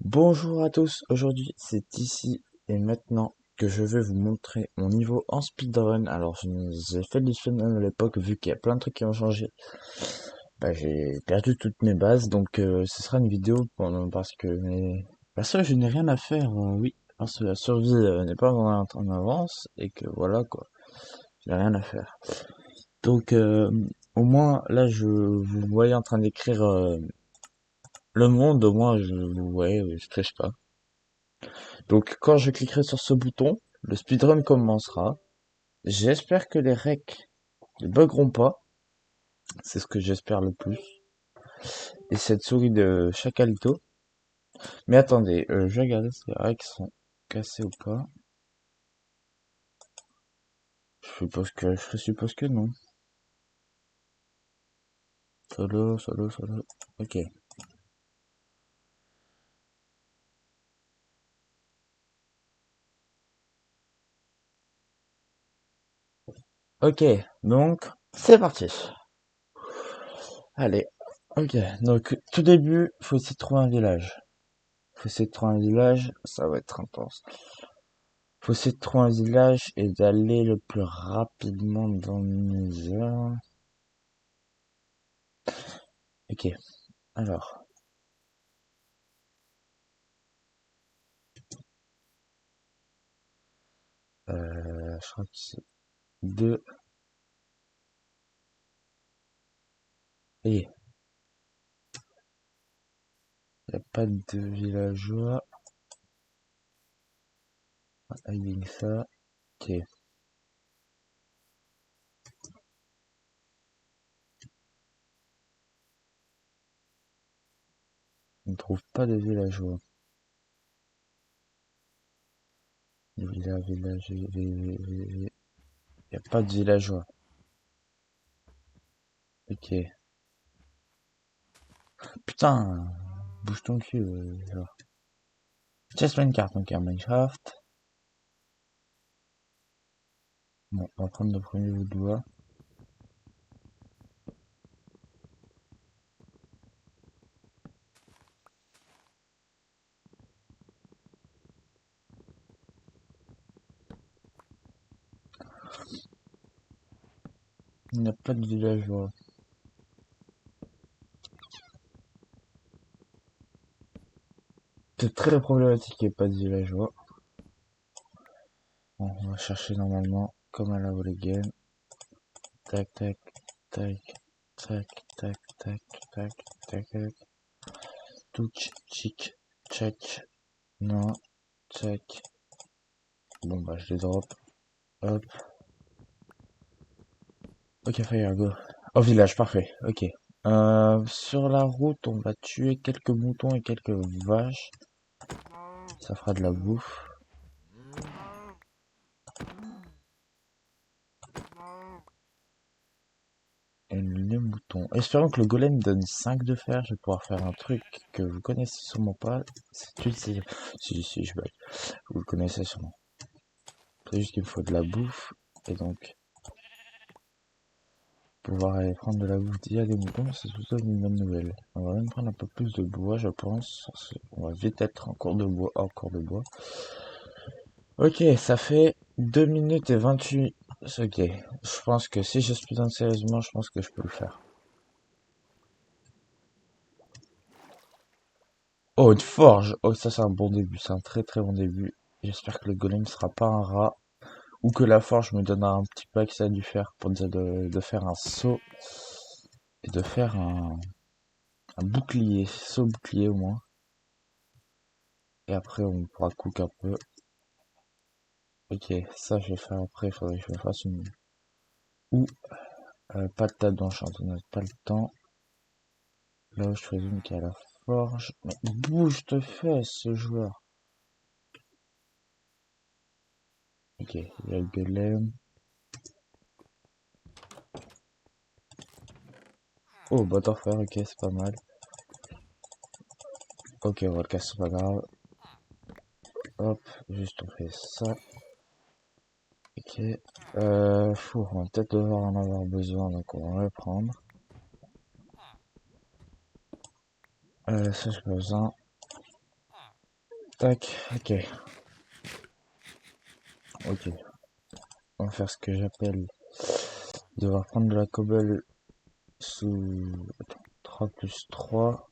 Bonjour à tous, aujourd'hui c'est ici et maintenant que je vais vous montrer mon niveau en speedrun. Alors j'ai fait du speedrun à l'époque vu qu'il y a plein de trucs qui ont changé. J'ai perdu toutes mes bases donc ce sera une vidéo parce que parce que je n'ai rien à faire, oui, parce que la survie n'est pas en avance et que voilà quoi, j'ai rien à faire. Donc au moins là je vous voyais en train d'écrire le monde, au moins je vous voyez, je triche pas. Donc quand je cliquerai sur ce bouton, le speedrun commencera. J'espère que les recs ne buggeront pas. C'est ce que j'espère le plus. Et cette souris de Chacalito. Mais attendez, je vais regarder si les recs sont cassés ou pas. Je suppose que non. Solo, solo, solo. Ok. Ok, donc c'est parti. Allez. Ok, donc tout début, faut essayer de trouver un village. Faut essayer de trouver un village, ça va être intense. Faut essayer de trouver un village et d'aller le plus rapidement dans le Niger. Ok, alors, je crois que c'est deux. Et il n'y a pas de villageois. Avec ça. Ok, on ne trouve pas de villageois. Il n'y a pas de villageois. Ok. Putain, bouge ton cul. Genre. Just Minecraft, donc Minecraft. Bon, on va prendre le premier bout de bois. Il n'y a pas de villageois. C'est très problématique qu'il n'y ait pas de villageois. Bon, on va chercher normalement comme à la volley game. Tac, tac, tac, tac, tac, tac, tac, tac, tac. Touch, chic, check. Non, check. Bon, bah, je les drop. Hop. Ok, fire, go. Au village, parfait. Ok. Sur la route, on va tuer quelques moutons et quelques vaches. Ça fera de la bouffe. Et les moutons. Espérons que le golem donne 5 de fer. Je vais pouvoir faire un truc que vous connaissez sûrement pas. C'est utile. Si, je bug. Vous le connaissez sûrement. C'est juste qu'il me faut de la bouffe. Et donc, pouvoir aller prendre de la bouffe d'il des moutons, c'est plutôt une bonne nouvelle. On va même prendre un peu plus de bois, je pense. On va vite être en cours de bois. Encore de bois. Ok, ça fait 2 minutes et 28. Ok, je pense que si je speedrun sérieusement, je pense que je peux le faire. Oh, une forge! Oh, ça c'est un bon début, c'est un très très bon début. J'espère que le golem sera pas un rat. Ou que la forge me donnera un petit peu accès à du fer pour dire de faire un saut. Et de faire un bouclier. Saut bouclier au moins. Et après on pourra cook un peu. Ok, ça je vais faire après, il faudrait que je me fasse une... Ou pas de table d'enchant, on n'a pas le temps. Là où je présume qu'il y a la forge. Mais bouge de fesses, ce joueur. Ok, il y a le golem. Oh, butterfly, ok, c'est pas mal. Ok, on va le casser, c'est pas grave. Hop, juste on fait ça. Ok. Four, on va peut-être devoir en avoir besoin, donc on va le prendre. Ça, j'ai pas besoin. Tac, ok. Ok. On va faire ce que j'appelle devoir prendre de la cobble sous... Attends, 3 plus 3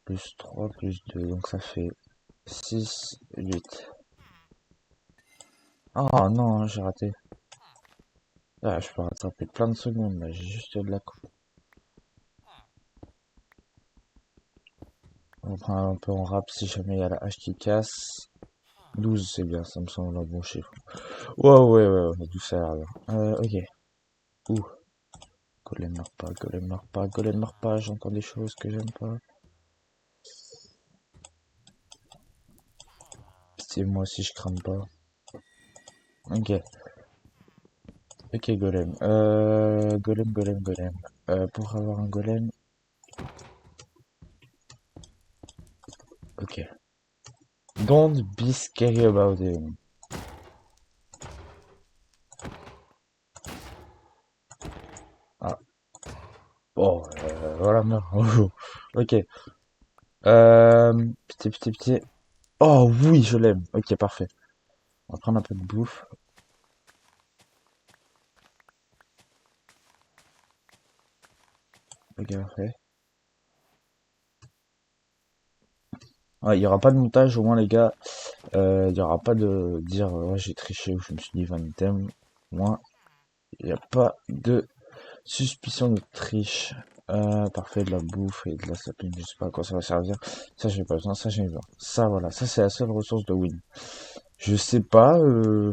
plus 3 plus 2. Donc ça fait 6, 8. Oh non, j'ai raté. Ah, je peux rattraper plein de secondes, là, j'ai juste de la coupe. On prend un peu en rap si jamais il y a la hache qui casse. 12, c'est bien, ça me semble un bon chiffre. Ouais, ouais, ouais, ouais, 12, ça a l'air bien. Ok. Ouh. Golem meurt pas, golem meurt pas, golem meurt pas, j'entends des choses que j'aime pas. Pitié, moi aussi je crame pas. Ok. Ok, golem. Golem, golem, golem. Pour avoir un golem. Ok. Don't be scary about him. Ah. Bon, voilà, merde. Ok. Petit, petit, petit. Oh oui, je l'aime. Ok, parfait. On va prendre un peu de bouffe. Ok, parfait. Ouais, il y aura pas de montage, au moins les gars. Il y aura pas de dire ouais, j'ai triché ou je me suis dit 20 items. Au moins, il n'y a pas de suspicion de triche. Parfait, de la bouffe et de la sapine, je sais pas à quoi ça va servir. Ça, j'ai pas besoin, ça, j'ai besoin. Ça, voilà, ça, c'est la seule ressource de win. Je sais pas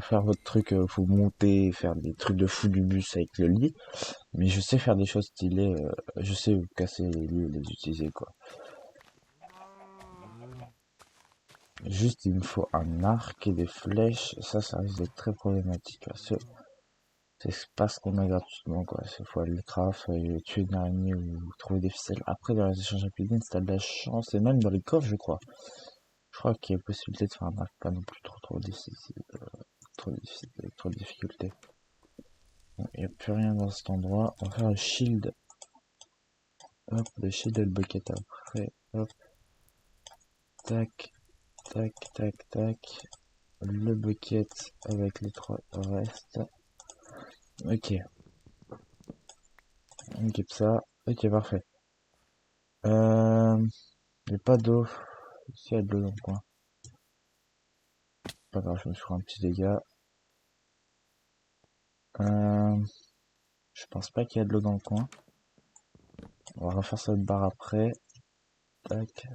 faire votre truc, faut monter, faire des trucs de fou du bus avec le lit, mais je sais faire des choses stylées, je sais où casser les lits et les utiliser, quoi. Juste, il me faut un arc et des flèches, et ça risque d'être très problématique, parce que c'est pas ce qu'on a gratuitement, quoi. Il faut aller le craft, tuer une araignée ou trouver des ficelles. Après, dans les échanges à plugins, t'as de la chance, et même dans les coffres, je crois. Je crois qu'il y a possibilité de faire un arc pas non plus trop difficile, trop difficile, avec trop de difficultés. Bon, il n'y a plus rien dans cet endroit. On va faire le shield. Hop, le shield et le bucket après. Hop, tac, tac, tac, tac. Le bucket avec les trois restes. Ok, on équipe ça. Ok, parfait. Il n'y a pas d'eau. Ici, il y a de l'eau dans le coin. Pas grave, je me suis fait un petit dégât. Euh, je pense pas qu'il y a de l'eau dans le coin. On va refaire cette barre après. Tac.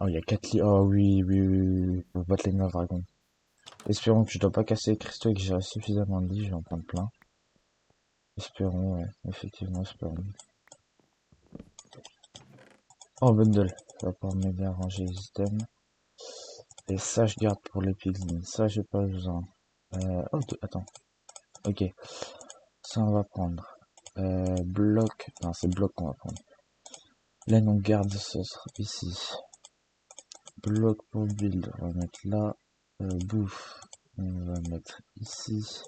Oh, il y a 4 lits. Oh oui, oui, oui, oui, oui. Pour battre les 9 dragons. Espérons que je dois pas casser les cristaux et que j'ai suffisamment de lits. Je vais en prendre plein. Espérons, ouais. Effectivement, espérons. Oh, bundle. Ça va pouvoir m'aider à ranger les items. Et ça, je garde pour les piglins. Ça, j'ai pas besoin. Oh, attends. Ok. Ça, on va prendre. Bloc. Non, c'est bloc qu'on va prendre. Laine, on garde, ce sera ici. Bloc pour build, on va mettre là. Bouffe, on va mettre ici.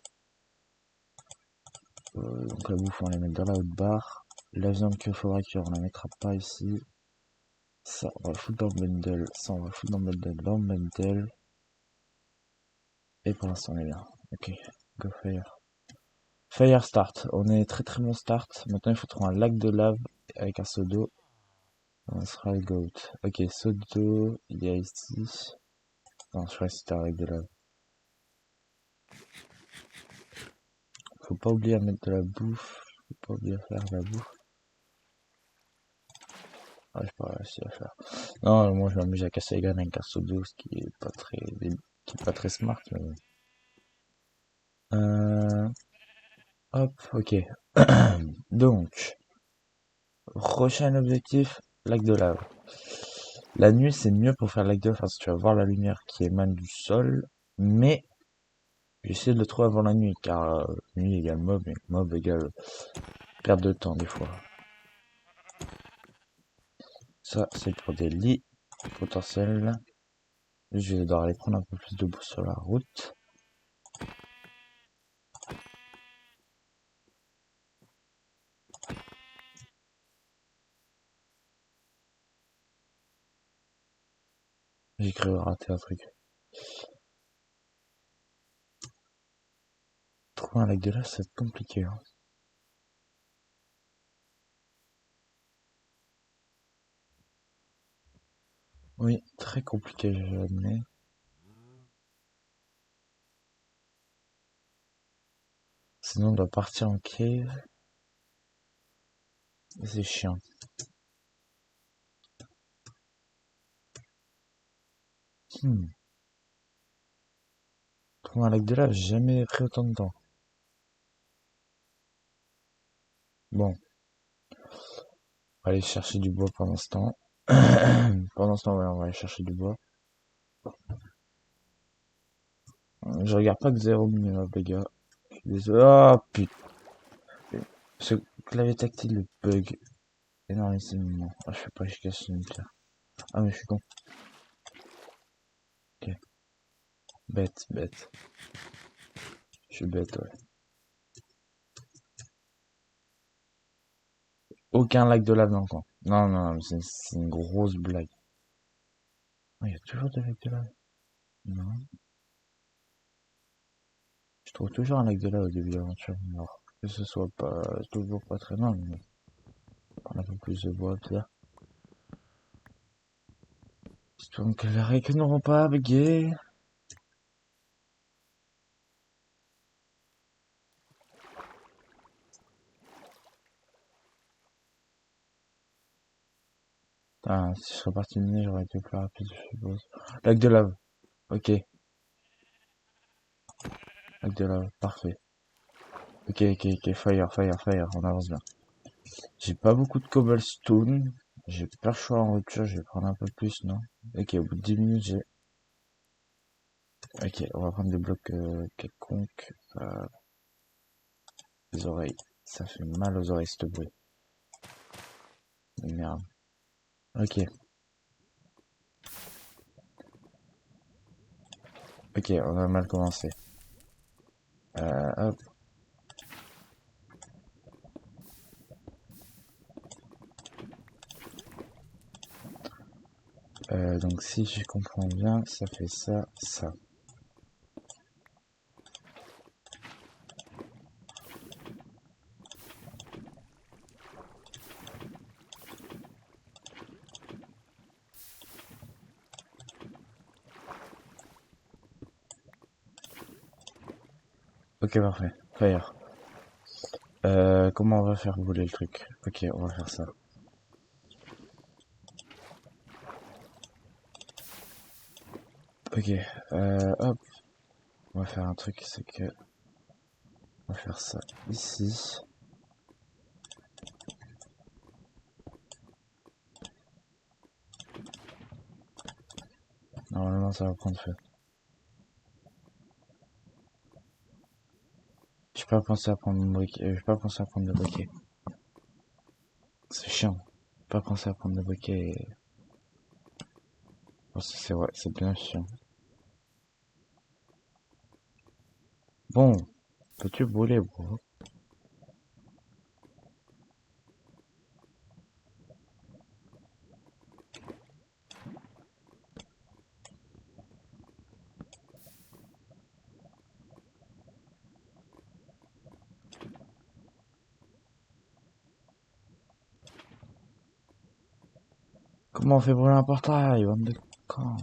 Donc la bouffe, on va la mettre dans la haute barre. La viande qu'il faudra cuire, on la mettra pas ici. Ça, on va foutre dans le bundle. Ça, on va foutre dans le bundle, dans le bundle. Et pour l'instant, on est bien. Ok, go fire. Fire start. On est très très bon start. Maintenant, il faut trouver un lac de lave avec un seau d'eau. On sera le goat. Ok, seau d'eau, il y a ici. Non, je crois que c'était un lac de lave. Faut pas oublier à mettre de la bouffe. Faut pas oublier à faire de la bouffe. Ah, j'ai pas réussi à faire. Non, moi je m'amuse à casser les graines avec un seau d'eau, ce qui est pas très smart. Mais bon. Hop, ok. Donc, prochain objectif, lac de lave. La nuit, c'est mieux pour faire lac de lave parce que tu vas voir la lumière qui émane du sol, mais j'essaie de le trouver avant la nuit, car nuit égale mob, et mob égale perte de temps des fois. Ça, c'est pour des lits potentiels. Je vais devoir aller prendre un peu plus de boue sur la route. J'ai cru rater un truc. Trouver un lac de lave, c'est compliqué. Hein. Oui, très compliqué, j'admets. Sinon, on doit partir en cave. C'est chiant. Hmm. Trouver un lac de lave, j'ai jamais pris autant de temps. Bon, on va aller chercher du bois pendant ce temps. Pendant ce temps, ouais, on va aller chercher du bois. Je regarde pas que zéro minimum, les gars. Je suis désolé. Oh putain. Ce clavier tactile le bug énormément. Ah, je suis pas efficace sur une pierre. Ah, mais je suis con. Ok. Bête, bête. Je suis bête, ouais. Aucun lac de lave dans le coin. Non, non, non, c'est une grosse blague. Oh, il y a toujours des lacs de lave. Non. Je trouve toujours un lac de lave au début de l'aventure. Alors, que ce soit pas toujours pas très loin, mais prendre un peu plus de bois, peut-être. J'espère que les règles n'auront pas bugué. Ah, si je serais parti miner, j'aurais été plus rapide, je suppose. Lac de lave. Ok. Lac de lave. Parfait. Ok, ok, ok. Fire, fire, fire. On avance bien. J'ai pas beaucoup de cobblestone. J'ai pas le choix en rupture. Je vais prendre un peu plus, non? Ok, au bout de 10 minutes, j'ai... Ok, on va prendre des blocs quelconques. Les oreilles. Ça fait mal aux oreilles, ce bruit. Merde. Ok. Ok, on a mal commencé. Hop. Donc si je comprends bien, ça fait ça, ça. Ok, parfait. Fire. Comment on va faire bouler le truc? Ok, on va faire ça. Ok, hop. On va faire un truc, c'est que... On va faire ça ici. Normalement, ça va prendre feu. J'ai pas pensé à prendre mon briquet. J'ai pas pensé à prendre de briquet. C'est chiant. J'ai pas pensé à prendre de briquet. Oh, c'est vrai, c'est bien chiant. Bon, peux-tu brûler, bro? Comment on fait brûler un portail, bande de cons?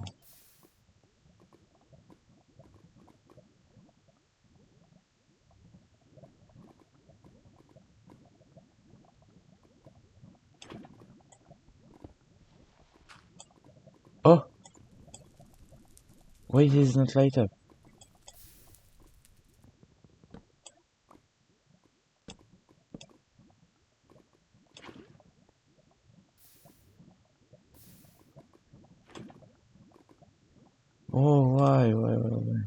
Oh! Why is not light up? Oh, ouais, ouais, ouais, ouais.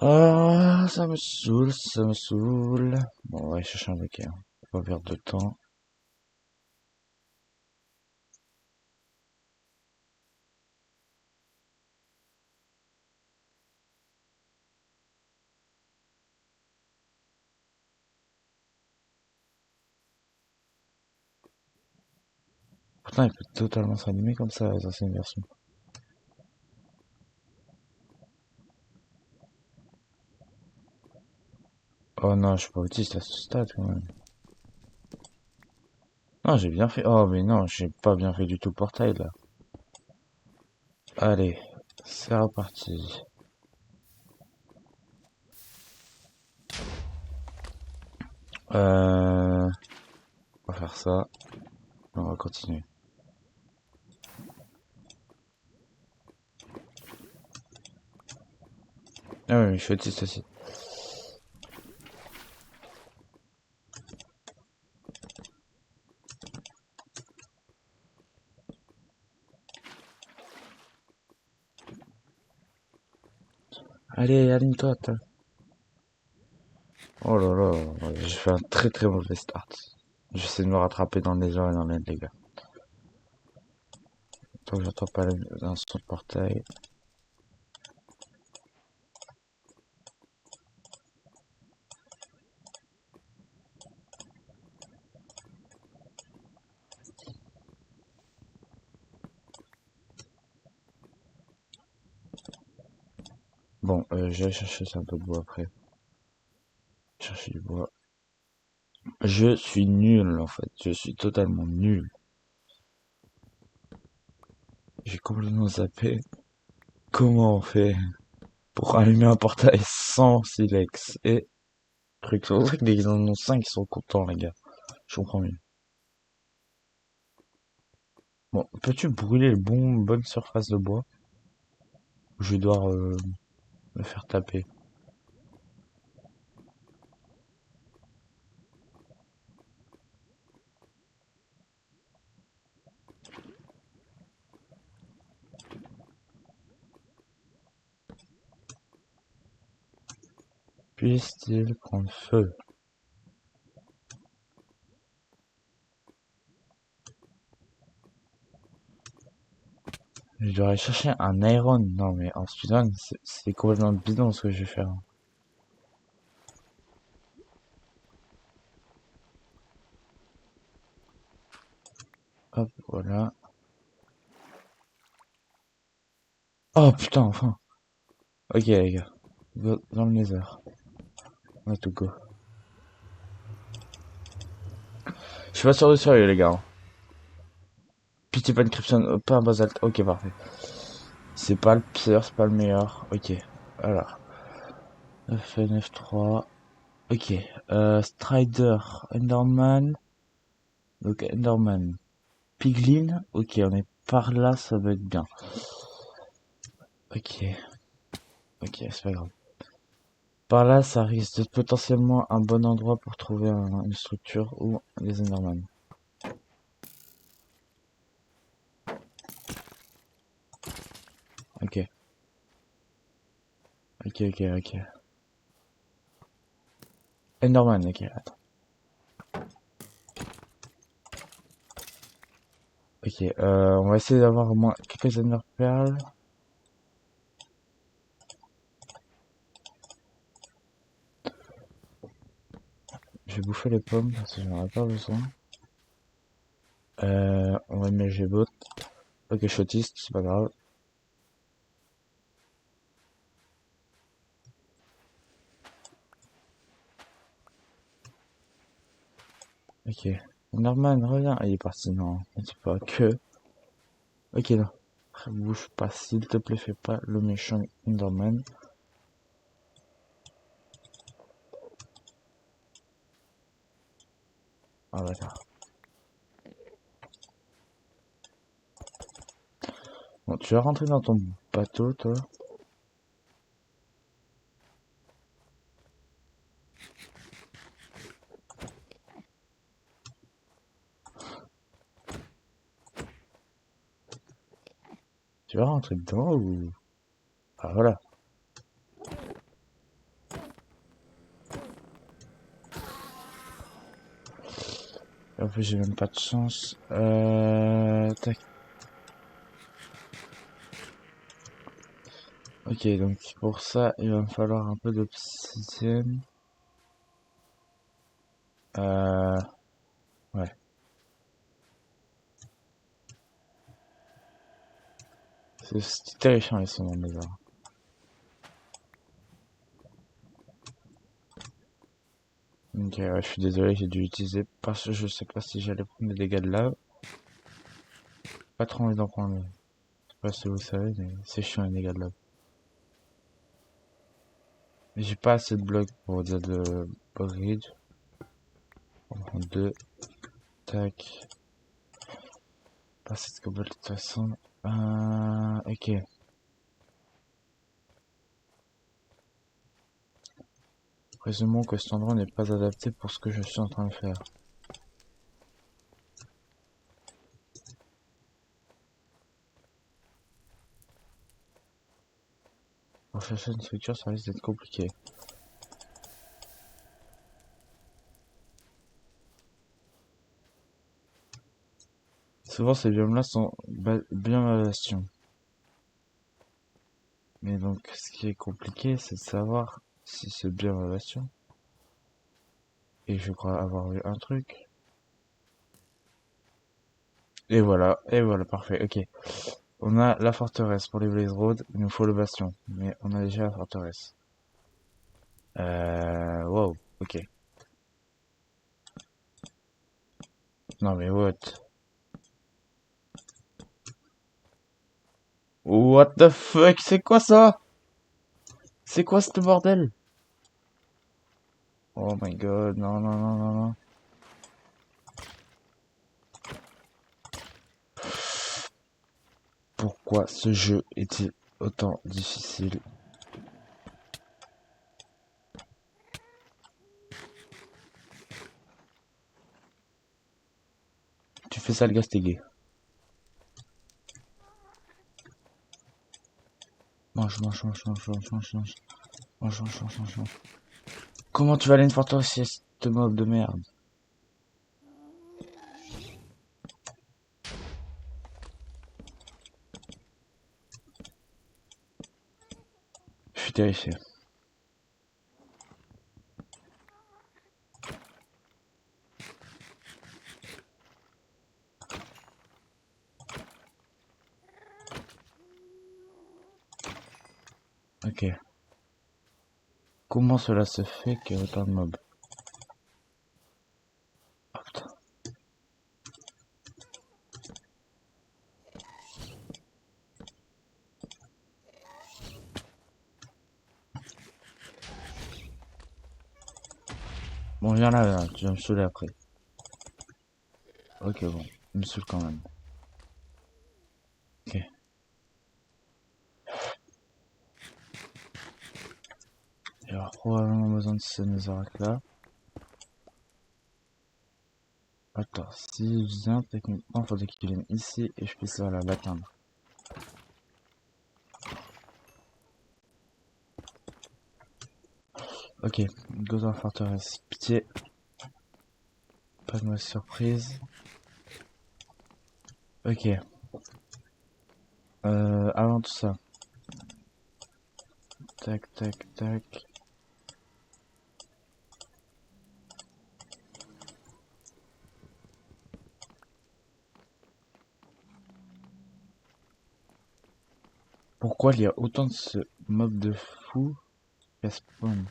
Ah, ça me saoule, ça me saoule. Bon, on va aller chercher un briquet. Hein. Faut pas perdre de temps. Pourtant, il peut totalement s'animer comme ça, les anciennes versions. Oh non, je suis pas autiste à ce stade, quand même. Non, j'ai bien fait. Oh, mais non, j'ai pas bien fait du tout le portail, là. Allez, c'est reparti. On va faire ça. On va continuer. Ah oui, mais je suis autiste aussi. Allez, aligne-toi, Oh là là, j'ai fait un très très mauvais start. J'essaie de me rattraper dans les heures et dans les les gars. Tant que j'entends pas un son de portail. Bon, je vais chercher un peu de bois après. Chercher du bois. Je suis nul en fait. Je suis totalement nul. J'ai complètement zappé. Comment on fait pour allumer un portail sans silex et truc. C'est pour ça que les en ont 5 qui sont contents, les gars. Je comprends mieux. Bon, peux-tu brûler le bonne surface de bois? Ou je vais devoir me faire taper. Puisse-t-il prendre feu? Je devrais chercher un iron. Non, mais en speedrun, c'est complètement bidon ce que je vais faire. Hop, voilà. Oh putain, enfin. Ok, les gars. Go dans le nether. On va tout go. Je suis pas sûr de sérieux, les gars, hein. Pitié, pas une Crypton, pas un basalte. Ok, parfait. C'est pas le pire, c'est pas le meilleur. Ok. Alors. FNF3. Ok. Strider. Enderman. Donc, Enderman. Piglin. Ok, on est par là, ça va être bien. Ok. Ok, c'est pas grave. Par là, ça risque d'être potentiellement un bon endroit pour trouver une structure ou des Enderman. Ok. Ok, ok, ok. Enderman, ok, attends. Ok, on va essayer d'avoir au moins quelques Ender Pearls. Je vais bouffer les pommes parce que j'en aurai pas besoin. On va mettre G-Bot. Ok, je suis autiste, c'est pas grave. Ok. Norman, reviens. Ah, il est parti, non. Ne dis pas que. Ok, non. Bouge pas, s'il te plaît, fais pas le méchant Enderman. Ah, d'accord. Bon, tu vas rentrer dans ton bateau, toi. Tu vas rentrer dedans ou... Ah, voilà. Et en plus, j'ai même pas de chance. Tac. Ok, donc pour ça, il va me falloir un peu d'obsidienne. Euh... Ouais. C'est terrifiant les sons dans le désert. Ok, ouais, je suis désolé, j'ai dû l'utiliser parce que je sais pas si j'allais prendre des dégâts de lave. Pas trop envie d'en prendre. Je sais pas si vous savez, mais c'est chiant les dégâts de lave. Mais j'ai pas assez de blocs pour dire de bridge. On prend deux. Tac. Pas cette cobble de toute façon. Ok. Présumons que cet endroit n'est pas adapté pour ce que je suis en train de faire. Pour chercher une structure, ça risque d'être compliqué. Souvent, ces biomes-là sont bien ma bastion. Mais donc, ce qui est compliqué, c'est de savoir si c'est bien ma bastion. Et je crois avoir vu un truc. Et voilà, parfait, ok. On a la forteresse pour les Blaze Road, il nous faut le bastion. Mais on a déjà la forteresse. Wow, ok. Non mais what? What the fuck? C'est quoi ça? C'est quoi ce bordel? Oh my god, non, non, non, non, non. Pourquoi ce jeu est-il autant difficile? Tu fais ça le gars, c'était gay. Mange, mange, mange, mange, mange, mange, mange. Mange, mange, mange, mange, mange. Comment tu vas aller une forteresse, ce mob de merde? Je suis terrifié. Ok. Comment cela se fait qu'il y a autant de mobs? Oh putain. Bon, viens là, là, tu vas me saouler après. Ok, bon, il me saoule quand même. Ok. Il y aura probablement besoin de ces netherrack là. Attends, s'il vient, techniquement, il faudrait qu'il vienne ici et je puisse l'atteindre. Ok, go dans la forteresse. Pitié. Pas de mauvaise surprise. Ok. Avant tout ça. Tac, tac, tac. Pourquoi il y a autant de ce mob de fou qu'à spawn?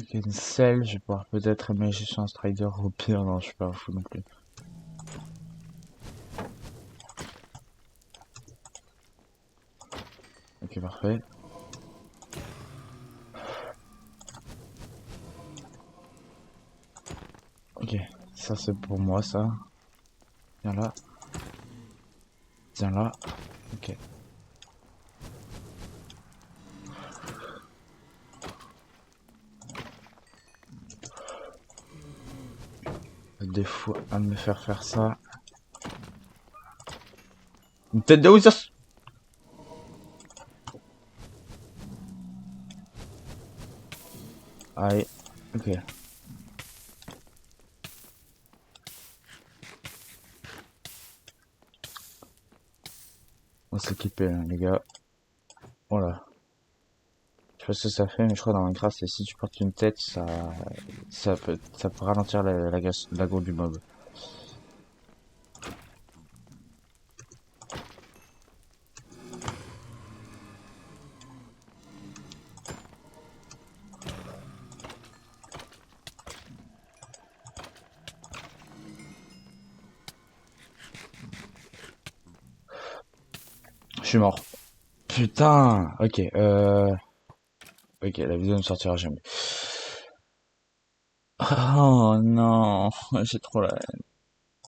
Ok, une selle, je vais pouvoir peut-être Magician Strider au pire, non, je suis pas fou non plus. Ok, parfait. Ok, ça c'est pour moi ça. Viens là. Viens là. Ok. Des fois à me faire ça. Une tête de Wizard. Allez, ok. va s'équiper, hein, les gars. Voilà. Je sais pas ce que ça fait, mais je crois dans Minecraft, c'est si tu portes une tête, ça peut ralentir l'aggro du mob. Je suis mort. Putain. Ok. Ok, la vidéo ne sortira jamais. Oh non, j'ai trop la haine.